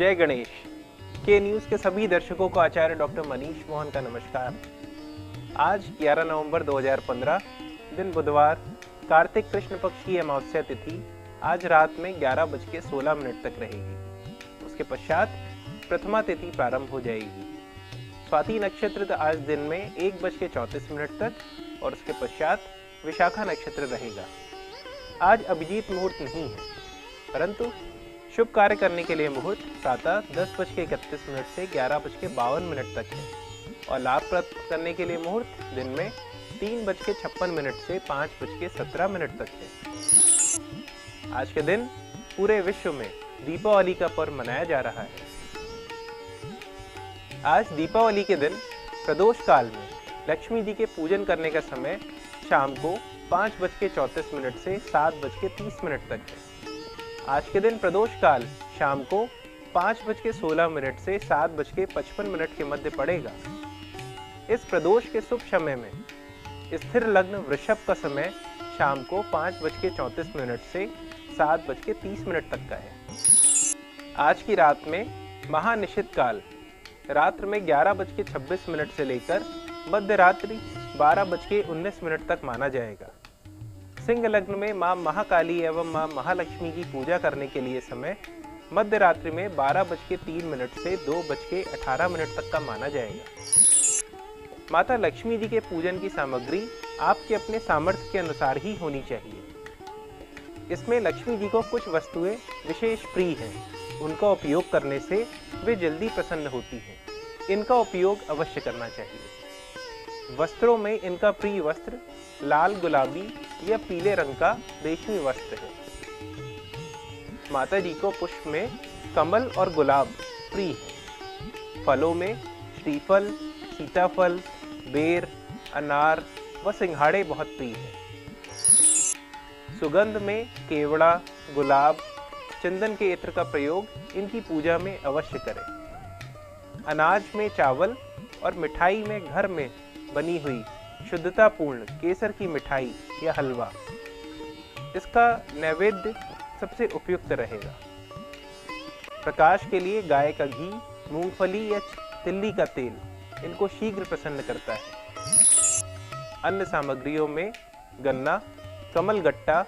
जय गणेश। के न्यूज़ के सभी दर्शकों को आचार्य डॉक्टर मनीष मोहन का नमस्कार। आज 11 नवंबर 2015 दिन बुधवार, कार्तिक कृष्ण पक्ष की अमावस्या तिथि आज रात में 11:16 तक रहेगी। उसके पश्चात प्रथमा तिथि प्रारंभ हो जाएगी। स्वाति नक्षत्र आज दिन में 1:34 तक और उसके पश्चात विशाखा नक्षत्र रहेगा। आज अभिजीत मुहूर्त नहीं है, परंतु शुभ कार्य करने के लिए मुहूर्त प्रातः 10:31 से 11:52 तक है और लाभ प्राप्त करने के लिए मुहूर्त दिन में 3:56 से 5:17 तक है। आज के दिन पूरे विश्व में दीपावली का पर्व मनाया जा रहा है। आज दीपावली के दिन प्रदोष काल में लक्ष्मी जी के पूजन करने का समय शाम को 5:34 से 7:30 तक है। आज के दिन प्रदोष काल शाम को 5:16 से 7:55 के मध्य पड़ेगा। इस प्रदोष के शुभ समय में स्थिर लग्न वृषभ का समय शाम को 5:34 से 7:30 तक का है। आज की रात में महानिशित काल रात्र में 11:26 से लेकर मध्य रात्रि 12:19 तक माना जाएगा। सिंह लग्न में मां महाकाली एवं मां महालक्ष्मी की पूजा करने के लिए समय मध्य रात्रि में 12:03 से 2:18 तक का माना जाएगा। माता लक्ष्मी जी के पूजन की सामग्री आपके अपने सामर्थ्य के अनुसार ही होनी चाहिए। इसमें लक्ष्मी जी को कुछ वस्तुएं विशेष प्रिय हैं। उनका उपयोग करने से वे जल्दी प्रसन्न होती हैं। इनका उपयोग अवश्य करना चाहिए। वस्त्रों में इनका प्रिय वस्त्र लाल, गुलाबी या पीले रंग का रेशमी वस्त्र है। माता जी को पुष्प में कमल और गुलाब प्रिय है। फलों में श्रीफल, सीताफल, बेर, अनार व सिंघाड़े बहुत प्रिय है। सुगंध में केवड़ा, गुलाब, चंदन के इत्र का प्रयोग इनकी पूजा में अवश्य करें। अनाज में चावल और मिठाई में घर में बनी हुई शुद्धतापूर्ण केसर की मिठाई या हलवा, इसका नैवेद्य सबसे उपयुक्त रहेगा। प्रकाश के लिए गाय का घी, मूंगफली या तिल्ली का तेल इनको शीघ्र प्रसन्न करता है। अन्य सामग्रियों में गन्ना, कमलगट्टा,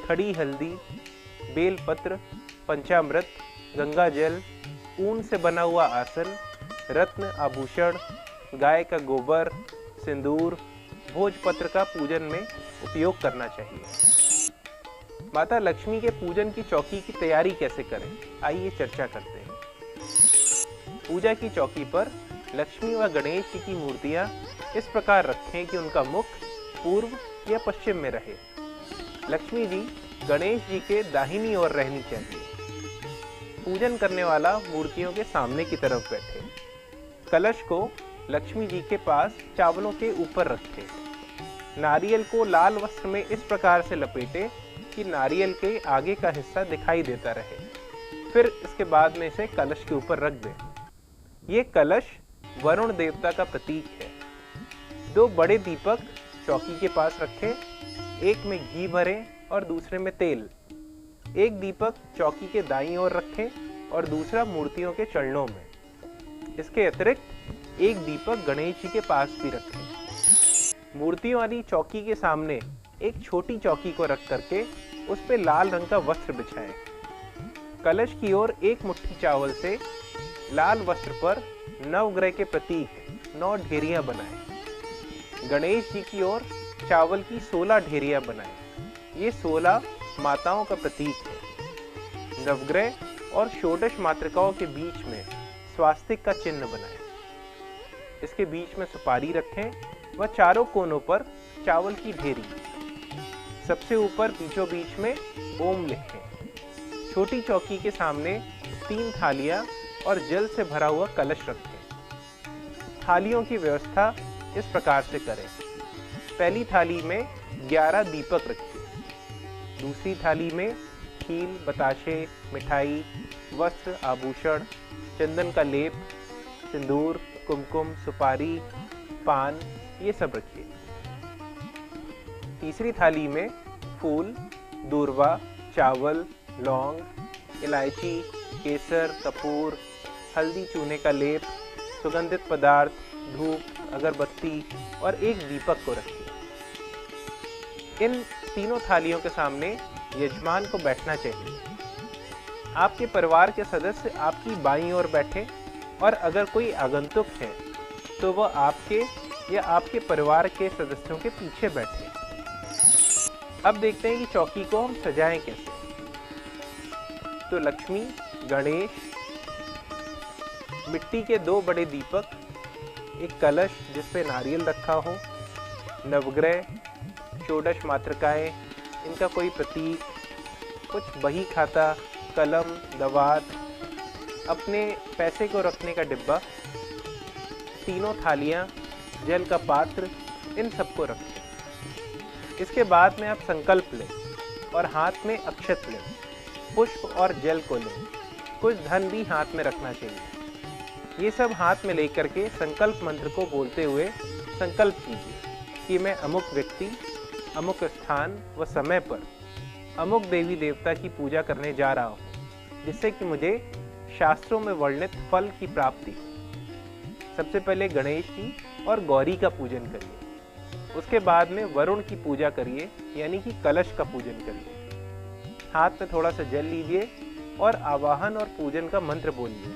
खड़ी हल्दी, बेलपत्र, पंचामृत, गंगा जल, ऊन से बना हुआ आसन, रत्न आभूषण, गाय का गोबर, सिंदूर, भोजपत्र का पूजन में उपयोग करना चाहिए। माता लक्ष्मी के पूजन की चौकी की तैयारी कैसे करें, आइए चर्चा करते हैं। पूजा की चौकी पर लक्ष्मी व गणेश जी की मूर्तियां इस प्रकार रखें कि उनका मुख पूर्व या पश्चिम में रहे। लक्ष्मी जी गणेश जी के दाहिनी ओर रहनी चाहिए। पूजन करने वाला मूर्तियों के सामने की तरफ बैठे। कलश को लक्ष्मी जी के पास चावलों के ऊपर रखें। नारियल को लाल वस्त्र में इस प्रकार से लपेटे कि नारियल के आगे का हिस्सा दिखाई देता रहे। फिर इसके बाद में इसे कलश के ऊपर रख दें। ये कलश वरुण देवता का प्रतीक है। 2 बड़े दीपक चौकी के पास रखें। एक में घी भरें और दूसरे में तेल। एक दीपक चौकी के दाईं ओर रखें और दूसरा मूर्तियों के चरणों में। इसके अतिरिक्त एक दीपक गणेश जी के पास भी रखें। मूर्तियों वाली चौकी के सामने एक छोटी चौकी को रख करके उस पर लाल रंग का वस्त्र बिछाएं। कलश की ओर एक मुट्ठी चावल से लाल वस्त्र पर नवग्रह के प्रतीक 9 ढेरियां बनाएं। गणेश जी की ओर चावल की 16 ढेरियां बनाएं। ये 16 माताओं का प्रतीक है। नवग्रह और षोडश मातृकाओं के बीच में स्वास्तिक का चिन्ह बनाएं। इसके बीच में सुपारी रखें व चारों कोनों पर चावल की ढेरी। सबसे ऊपर बीचों बीच में ओम लिखें। छोटी चौकी के सामने 3 थालियां और जल से भरा हुआ कलश रखें। थालियों की व्यवस्था इस प्रकार से करें। पहली थाली में 11 दीपक रखिए। दूसरी थाली में खील, बताशे, मिठाई, वस्त्र, आभूषण, चंदन का लेप, सिंदूर, कुमकुम, सुपारी, पान ये सब रखिए। तीसरी थाली में फूल, दूर्वा, चावल, लौंग, इलायची, केसर, कपूर, हल्दी, चूने का लेप, सुगंधित पदार्थ, धूप, अगरबत्ती और एक दीपक को रखिए। इन तीनों थालियों के सामने यजमान को बैठना चाहिए। आपके परिवार के सदस्य आपकी बाईं ओर बैठे और अगर कोई आगंतुक है तो वह आपके या आपके परिवार के सदस्यों के पीछे बैठे। अब देखते हैं कि चौकी को हम सजाएं कैसे। तो लक्ष्मी, गणेश, मिट्टी के 2 बड़े दीपक, एक कलश जिस पे नारियल रखा हो, नवग्रह, षोडश मातृकाएं, इनका कोई प्रतीक, कुछ बही खाता, कलम, दवात, अपने पैसे को रखने का डिब्बा, तीनों थालियां, जल का पात्र, इन सबको रखें। इसके बाद में आप संकल्प लें और हाथ में अक्षत लें, पुष्प और जल को लें, कुछ धन भी हाथ में रखना चाहिए। ये सब हाथ में लेकर के संकल्प मंत्र को बोलते हुए संकल्प कीजिए कि मैं अमुक व्यक्ति, अमुक स्थान व समय पर अमुक देवी देवता की पूजा करने जा रहा हूँ, जिससे कि मुझे शास्त्रों में वर्णित फल की प्राप्ति हो। सबसे पहले गणेश जी और गौरी का पूजन करिए, उसके बाद में वरुण की पूजा करिए, यानी कि कलश का पूजन करिए। हाथ में थोड़ा सा जल लीजिए और आवाहन और पूजन का मंत्र बोलिए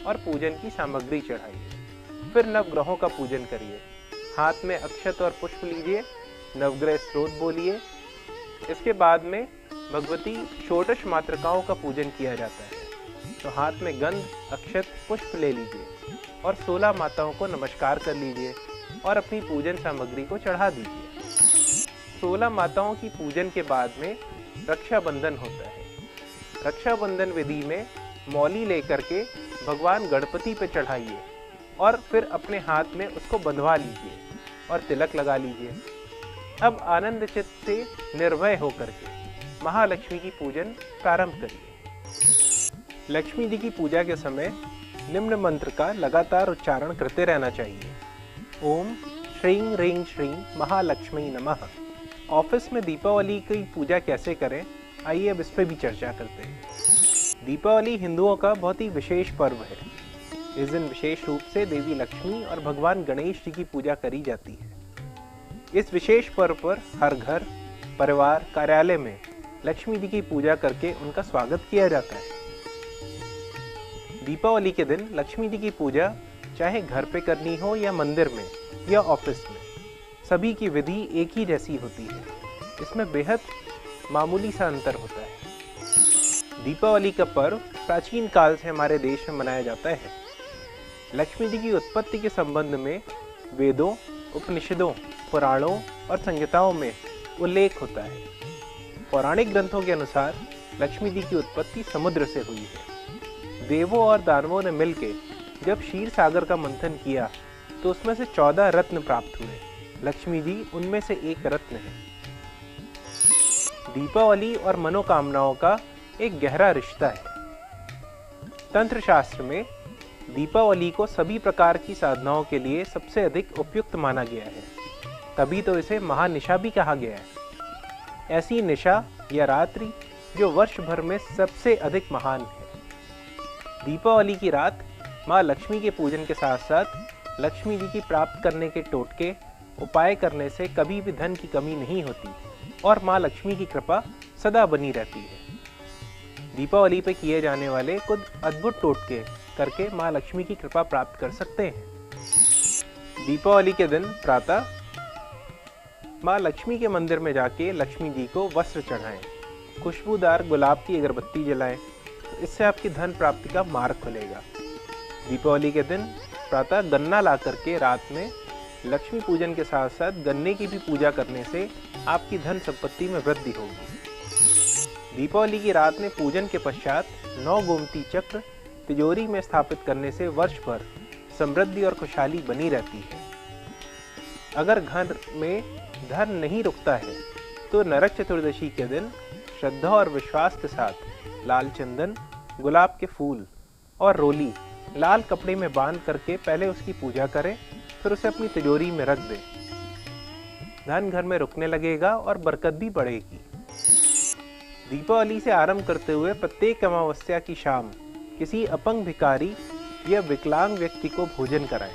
और पूजन की सामग्री चढ़ाइए। फिर नवग्रहों का पूजन करिए, हाथ में अक्षत और पुष्प लीजिए, नवग्रह स्तोत्र बोलिए। इसके बाद में भगवती षोडश मातृकाओं का पूजन किया जाता है। तो हाथ में गंध, अक्षत, पुष्प ले लीजिए और 16 माताओं को नमस्कार कर लीजिए और अपनी पूजन सामग्री को चढ़ा दीजिए। 16 माताओं की पूजन के बाद में रक्षाबंधन होता है। रक्षाबंधन विधि में मौली लेकर के भगवान गणपति पे चढ़ाइए और फिर अपने हाथ में उसको बंधवा लीजिए और तिलक लगा लीजिए। अब आनंद चित्त से निर्भय होकर के महालक्ष्मी की पूजन प्रारंभ करिए। लक्ष्मी जी की पूजा के समय निम्न मंत्र का लगातार उच्चारण करते रहना चाहिए। ओम श्रीं ह्रीं श्रीं महालक्ष्मी नमः। ऑफिस में दीपावली की पूजा कैसे करें, आइए अब इस पर भी चर्चा करते हैं। दीपावली हिंदुओं का बहुत ही विशेष पर्व है। इस दिन विशेष रूप से देवी लक्ष्मी और भगवान गणेश जी की पूजा करी जाती है। इस विशेष पर्व पर हर घर, परिवार, कार्यालय में लक्ष्मी जी की पूजा करके उनका स्वागत किया जाता है। दीपावली के दिन लक्ष्मी जी की पूजा चाहे घर पे करनी हो या मंदिर में या ऑफिस में, सभी की विधि एक ही जैसी होती है। इसमें बेहद मामूली सा अंतर होता है। दीपावली का पर्व प्राचीन काल से हमारे देश में मनाया जाता है। लक्ष्मी जी की उत्पत्ति के संबंध में वेदों, उपनिषदों, पुराणों और संहिताओं में उल्लेख होता है। पौराणिक ग्रंथों के अनुसार लक्ष्मी जी की उत्पत्ति समुद्र से हुई है। देवों और दानवों ने मिलकर जब क्षीर सागर का मंथन किया तो उसमें से 14 रत्न प्राप्त हुए। लक्ष्मी जी उनमें से एक रत्न है। दीपावली और मनोकामनाओं का एक गहरा रिश्ता है। तंत्र शास्त्र में दीपावली को सभी प्रकार की साधनाओं के लिए सबसे अधिक उपयुक्त माना गया है, तभी तो इसे महानिशा भी कहा गया है। ऐसी निशा या रात्रि जो वर्ष भर में सबसे अधिक महान है। दीपावली की रात माँ लक्ष्मी के पूजन के साथ साथ लक्ष्मी जी की प्राप्त करने के टोटके उपाय करने से कभी भी धन की कमी नहीं होती और माँ लक्ष्मी की कृपा सदा बनी रहती है। दीपावली पे किए जाने वाले कुछ अद्भुत टोटके करके माँ लक्ष्मी की कृपा प्राप्त कर सकते हैं। दीपावली के दिन प्रातः माँ लक्ष्मी के मंदिर में जाके लक्ष्मी जी को वस्त्र चढ़ाएं, खुशबूदार गुलाब की अगरबत्ती जलाएं, तो इससे आपकी धन प्राप्ति का मार्ग खुलेगा। दीपावली के दिन प्रातः गन्ना ला करके रात में लक्ष्मी पूजन के साथ साथ गन्ने की भी पूजा करने से आपकी धन संपत्ति में वृद्धि होगी। दीपावली की रात में पूजन के पश्चात 9 गोमती चक्र तिजोरी में स्थापित करने से वर्ष भर समृद्धि और खुशहाली बनी रहती है। अगर घर में धन नहीं रुकता है तो नरक चतुर्दशी के दिन श्रद्धा और विश्वास के साथ लाल चंदन, गुलाब के फूल और रोली लाल कपड़े में बांध करके पहले उसकी पूजा करें, फिर उसे अपनी तिजोरी में रख दें। धन घर में रुकने लगेगा और बरकत भी बढ़ेगी। दीपावली से आरंभ करते हुए प्रत्येक अमावस्या की शाम किसी अपंग भिखारी या विकलांग व्यक्ति को भोजन कराएं,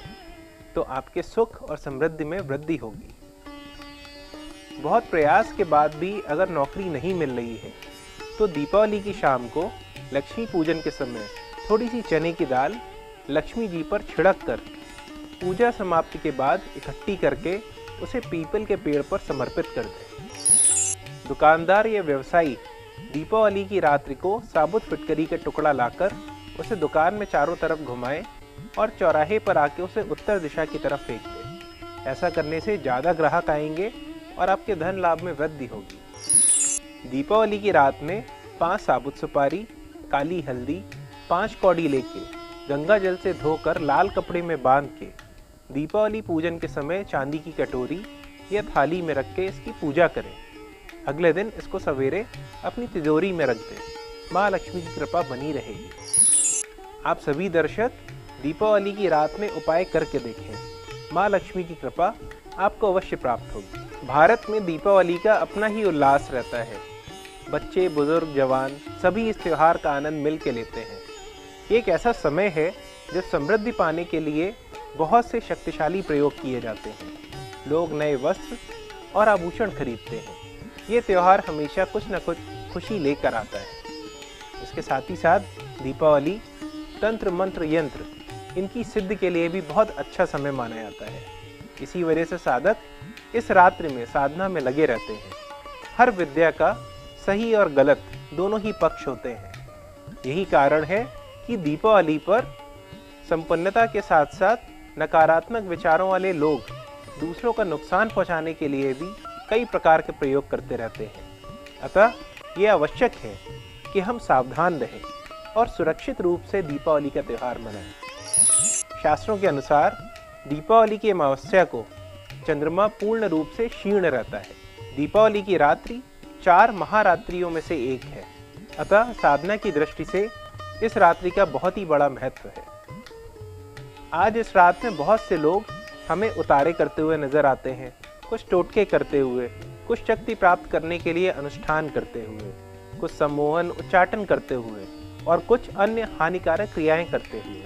तो आपके सुख और समृद्धि में वृद्धि होगी। बहुत प्रयास के बाद भी अगर नौकरी नहीं मिल रही है, तो दीपावली की शाम को लक्ष्मी पूजन के समय थोड़ी सी चने की दाल लक्ष्मी जी पर छिड़क कर पूजा समाप्ति के बाद इकट्ठी करके उसे पीपल के पेड़ पर समर्पित कर दें। दुकानदार या व्यवसायी दीपावली की रात्रि को साबुत फिटकरी का टुकड़ा लाकर उसे दुकान में चारों तरफ घुमाएं और चौराहे पर आके उसे उत्तर दिशा की तरफ फेंक दें। ऐसा करने से ज़्यादा ग्राहक आएंगे और आपके धन लाभ में वृद्धि होगी। दीपावली की रात में 5 साबुत सुपारी, काली हल्दी, 5 कौड़ी लेके गंगा जल से धोकर लाल कपड़े में बांध के दीपावली पूजन के समय चांदी की कटोरी या थाली में रख के इसकी पूजा करें। अगले दिन इसको सवेरे अपनी तिजोरी में रख दें। माँ लक्ष्मी की कृपा बनी रहेगी। आप सभी दर्शक दीपावली की रात में उपाय करके देखें। माँ लक्ष्मी की कृपा आपको अवश्य प्राप्त होगी। भारत में दीपावली का अपना ही उल्लास रहता है। बच्चे, बुजुर्ग, जवान सभी इस त्यौहार का आनंद मिल के लेते हैं। ये एक ऐसा समय है जब समृद्धि पाने के लिए बहुत से शक्तिशाली प्रयोग किए जाते हैं। लोग नए वस्त्र और आभूषण खरीदते हैं। ये त्यौहार हमेशा कुछ न कुछ खुशी लेकर आता है। इसके साथ ही साथ दीपावली तंत्र मंत्र यंत्र इनकी सिद्धि के लिए भी बहुत अच्छा समय माना जाता है। इसी वजह से साधक इस रात्रि में साधना में लगे रहते हैं। हर विद्या का सही और गलत दोनों ही पक्ष होते हैं। यही कारण है कि दीपावली पर संपन्नता के साथ साथ नकारात्मक विचारों वाले लोग दूसरों का नुकसान पहुंचाने के लिए भी कई प्रकार के प्रयोग करते रहते हैं। अतः ये आवश्यक है कि हम सावधान रहें और सुरक्षित रूप से दीपावली का त्यौहार मनाएं। शास्त्रों के अनुसार दीपावली की अमावस्या को चंद्रमा पूर्ण रूप से क्षीण रहता है। दीपावली की रात्रि 4 महारात्रियों में से एक है। अतः साधना की दृष्टि से इस रात्रि का बहुत ही बड़ा महत्व है। आज इस रात में बहुत से लोग हमें उतारे करते हुए नजर आते हैं। कुछ टोटके करते हुए, कुछ शक्ति प्राप्त करने के लिए अनुष्ठान करते हुए, कुछ सम्मोहन उच्चाटन करते हुए और कुछ अन्य हानिकारक क्रियाएं करते हुए।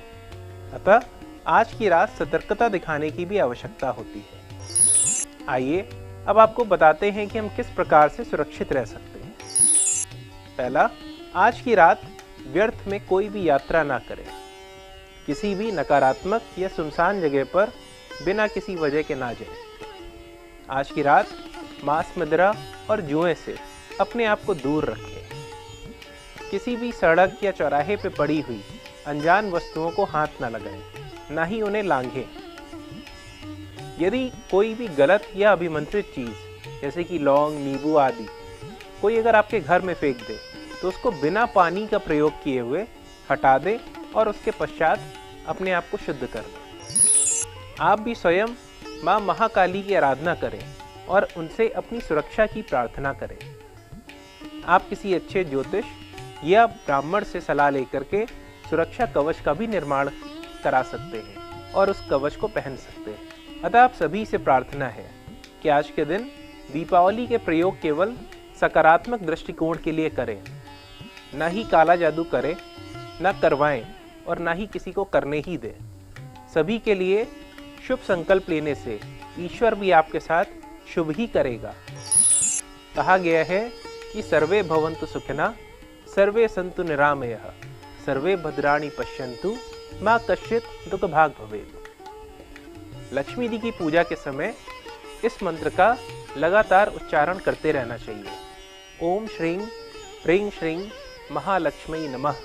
अतः आज की रात सतर्कता दिखाने की भी आवश्यकता होती है। आइए अब आपको बताते हैं कि हम किस प्रकार से सुरक्षित रह सकते हैं। पहला, आज की रात व्यर्थ में कोई भी यात्रा ना करें। किसी भी नकारात्मक या सुनसान जगह पर बिना किसी वजह के ना जाएं। आज की रात मांस, मदिरा और जुए से अपने आप को दूर रखें। किसी भी सड़क या चौराहे पर पड़ी हुई अनजान वस्तुओं को हाथ ना लगाएं, ना ही उन्हें लांघें। यदि कोई भी गलत या अभिमंत्रित चीज़ जैसे कि लौंग, नींबू आदि कोई अगर आपके घर में फेंक दे, तो उसको बिना पानी का प्रयोग किए हुए हटा दें और उसके पश्चात अपने आप को शुद्ध कर दें। आप भी स्वयं माँ महाकाली की आराधना करें और उनसे अपनी सुरक्षा की प्रार्थना करें। आप किसी अच्छे ज्योतिष या ब्राह्मण से सलाह लेकर के सुरक्षा कवच का भी निर्माण करा सकते हैं और उस कवच को पहन सकते हैं। अतः आप सभी से प्रार्थना है कि आज के दिन दीपावली के प्रयोग केवल सकारात्मक दृष्टिकोण के लिए करें, न ही काला जादू करें, न करवाएं और न ही किसी को करने ही दें। सभी के लिए शुभ संकल्प लेने से ईश्वर भी आपके साथ शुभ ही करेगा। कहा गया है कि सर्वे भवन्तु सुखिनः, सर्वे सन्तु निरामयः, सर्वे भद्राणि पश्यन्तु, माँ कश्चित् दुःख भाग भवेत्। लक्ष्मी जी की पूजा के समय इस मंत्र का लगातार उच्चारण करते रहना चाहिए। ओम श्रीं ह्रीं श्रीं महालक्ष्मी नमः।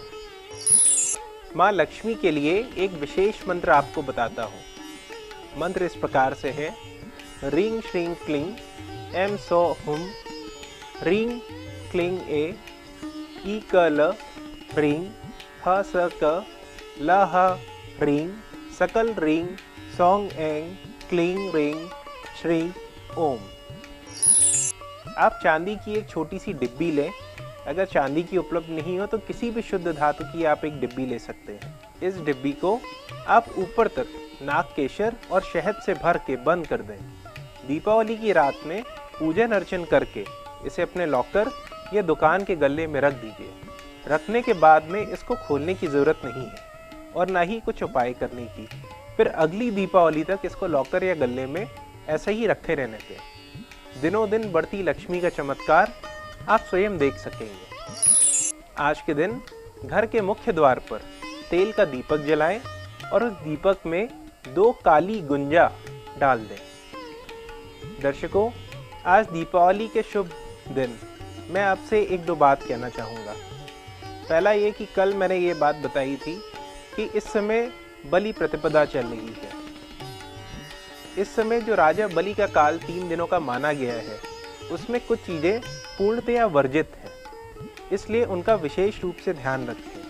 माँ लक्ष्मी के लिए एक विशेष मंत्र आपको बताता हूँ। मंत्र इस प्रकार से है। ह्रीं श्रीं क्लीं ऐं सौः हुं ह्रीं क्लीं ए ई क ल ह्रीं ह स क ल ह ह्रीं सकल ह्रीं सौं ऐं क्लीं ह्रीं श्रीं ओम। आप चांदी की एक छोटी सी डिब्बी लें। अगर चांदी की उपलब्ध नहीं हो तो किसी भी शुद्ध धातु की आप एक डिब्बी ले सकते हैं। इस डिब्बी को आप ऊपर तक नाग केशर और शहद से भर के बंद कर दें। दीपावली की रात में पूजन अर्चन करके इसे अपने लॉकर या दुकान के गल्ले में रख दीजिए। रखने के बाद में इसको खोलने की ज़रूरत नहीं है और ना ही कुछ उपाय करने की। फिर अगली दीपावली तक इसको लॉकर या गल्ले में ऐसे ही रखे रहने दें। दिनों दिन बढ़ती लक्ष्मी का चमत्कार आप स्वयं देख सकेंगे। आज के दिन घर के मुख्य द्वार पर तेल का दीपक जलाएं और उस दीपक में 2 काली गुंजा डाल दें। दर्शकों, आज दीपावली के शुभ दिन मैं आपसे 1-2 बात कहना चाहूँगा। पहला ये कि कल मैंने ये बात बताई थी कि इस समय बलि प्रतिपदा चल रही है। इस समय जो राजा बलि का काल 3 दिनों का माना गया है, उसमें कुछ चीज़ें पूर्णतया वर्जित हैं, इसलिए उनका विशेष रूप से ध्यान रखें।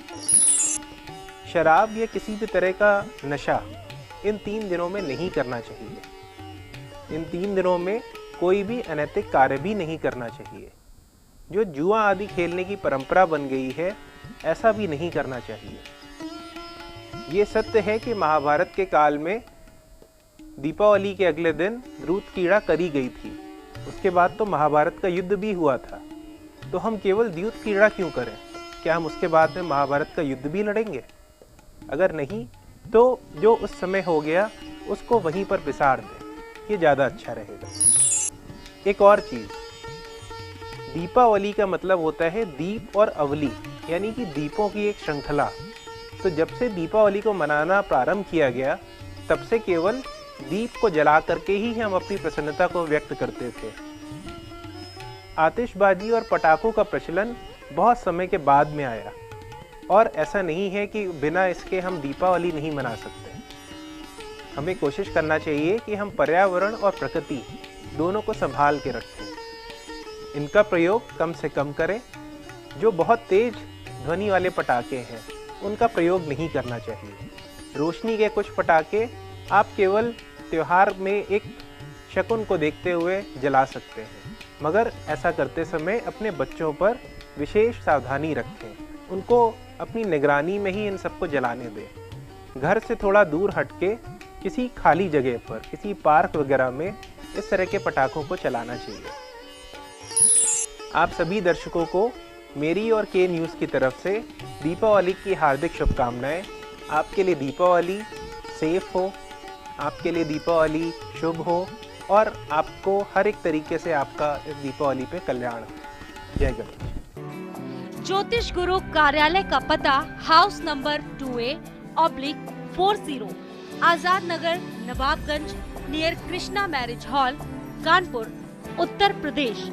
शराब या किसी भी तरह का नशा इन 3 दिनों में नहीं करना चाहिए। इन 3 दिनों में कोई भी अनैतिक कार्य भी नहीं करना चाहिए। जो जुआ आदि खेलने की परंपरा बन गई है, ऐसा भी नहीं करना चाहिए। ये सत्य है कि महाभारत के काल में दीपावली के अगले दिन द्रुत क्रीड़ा करी गई थी। उसके बाद तो महाभारत का युद्ध भी हुआ था। तो हम केवल द्रुत क्रीड़ा क्यों करें? क्या हम उसके बाद में महाभारत का युद्ध भी लड़ेंगे? अगर नहीं, तो जो उस समय हो गया उसको वहीं पर बिसार दें, ये ज़्यादा अच्छा रहेगा। एक और चीज़, दीपावली का मतलब होता है दीप और अवली, यानी कि दीपों की एक श्रृंखला। तो जब से दीपावली को मनाना प्रारंभ किया गया, तब से केवल दीप को जला करके ही हम अपनी प्रसन्नता को व्यक्त करते थे। आतिशबाजी और पटाखों का प्रचलन बहुत समय के बाद में आया, और ऐसा नहीं है कि बिना इसके हम दीपावली नहीं मना सकते। हमें कोशिश करना चाहिए कि हम पर्यावरण और प्रकृति दोनों को संभाल के रखें। इनका प्रयोग कम से कम करें। जो बहुत तेज ध्वनि वाले पटाखे हैं, उनका प्रयोग नहीं करना चाहिए। रोशनी के कुछ पटाखे आप केवल त्योहार में एक शकुन को देखते हुए जला सकते हैं, मगर ऐसा करते समय अपने बच्चों पर विशेष सावधानी रखें। उनको अपनी निगरानी में ही इन सबको जलाने दें। घर से थोड़ा दूर हटके किसी खाली जगह पर, किसी पार्क वगैरह में इस तरह के पटाखों को चलाना चाहिए। आप सभी दर्शकों को मेरी और के न्यूज़ की तरफ से दीपावली की हार्दिक शुभकामनाएं। आपके लिए दीपावली सेफ हो, आपके लिए दीपावली शुभ हो, और आपको हर एक तरीके से आपका इस दीपावली पे कल्याण हो। जय गणेश। ज्योतिष गुरु कार्यालय का पता house number 2A/40, Azad Nagar, Nawabganj, near Krishna marriage hall, Kanpur, Uttar प्रदेश।